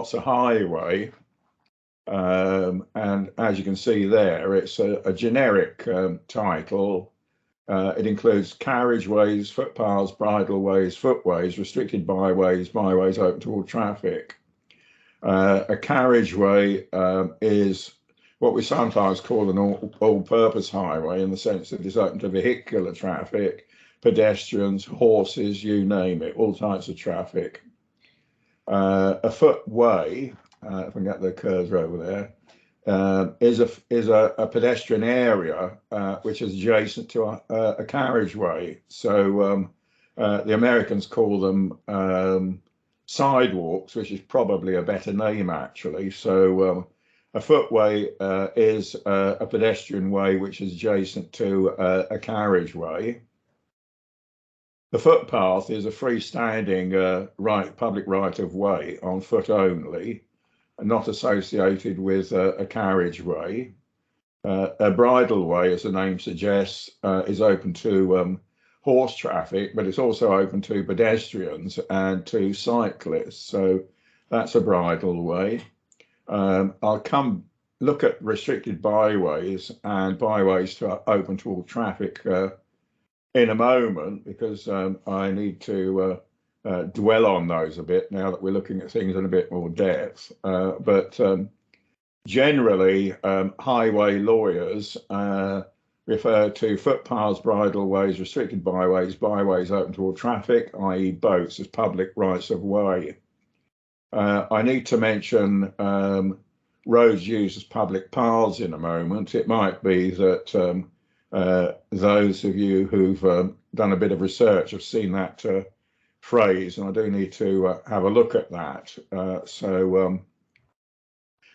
what's a highway? And as you can see there, it's a generic title. It includes carriageways, footpaths, bridleways, footways, restricted byways, byways open to all traffic. A carriageway is what we sometimes call an all-purpose highway, in the sense that it's open to vehicular traffic, pedestrians, horses, you name it, all types of traffic. A footway, if I can get the cursor over there, is a pedestrian area which is adjacent to a carriageway. So the Americans call them sidewalks, which is probably a better name actually. So a footway is a pedestrian way which is adjacent to a carriageway. The footpath is a freestanding public right of way on foot only, not associated with a carriageway. A bridleway, as the name suggests, is open to horse traffic, but it's also open to pedestrians and to cyclists. So that's a bridleway. I'll come look at restricted byways and byways to open to all traffic in a moment, because I need to dwell on those a bit now that we're looking at things in a bit more depth. But generally, highway lawyers refer to footpaths, bridleways, restricted byways, byways open to all traffic, i.e. boats, as public rights of way. I need to mention roads used as public paths in a moment. It might be that those of you who've done a bit of research have seen that phrase, and I do need to have a look at that. So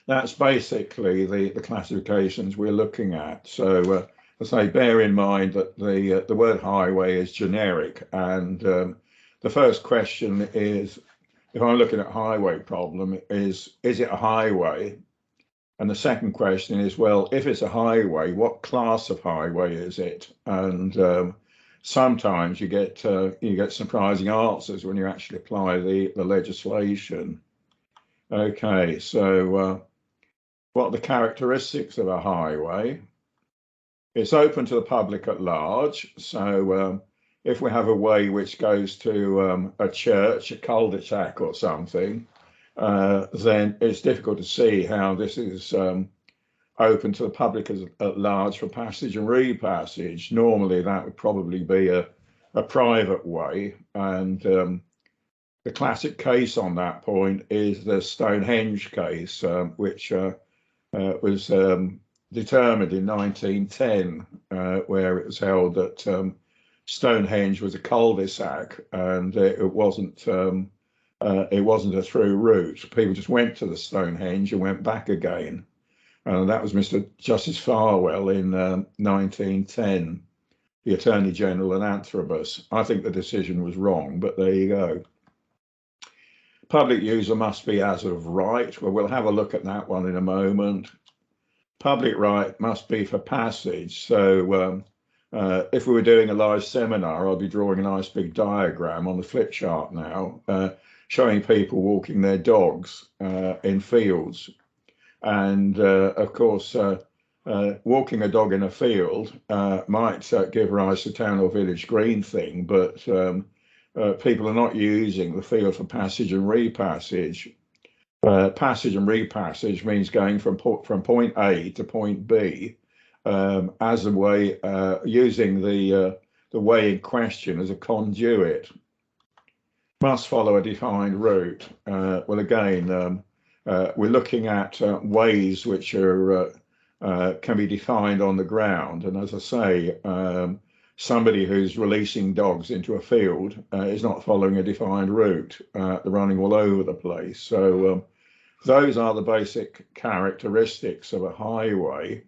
that's basically the classifications we're looking at. So I say, bear in mind that the word highway is generic, and the first question is, if I'm looking at highway problem, is it a highway? And the second question is, well, if it's a highway, what class of highway is it? And sometimes you get surprising answers when you actually apply the legislation. Okay, so what are the characteristics of a highway? It's open to the public at large. So if we have a way which goes to a church, a cul-de-sac or something, then it's difficult to see how this is open to the public at large for passage and repassage. Normally that would probably be a private way, and the classic case on that point is the Stonehenge case, which was determined in 1910, where it was held that Stonehenge was a cul-de-sac, and it wasn't a through route. People just went to the Stonehenge and went back again. That was Mr. Justice Farwell in 1910, the Attorney General and Antrobus. I think the decision was wrong, but there you go. Public user must be as of right. Well, we'll have a look at that one in a moment. Public right must be for passage. So if we were doing a live seminar, I'll be drawing a nice big diagram on the flip chart now, showing people walking their dogs in fields. And of course, walking a dog in a field might give rise to town or village green thing, but people are not using the field for passage and repassage. Passage and repassage means going from point A to point B as a way, using the way in question as a conduit. Must follow a defined route. Well, again, we're looking at ways which are can be defined on the ground, and as I say, somebody who's releasing dogs into a field is not following a defined route. They're running all over the place. So those are the basic characteristics of a highway.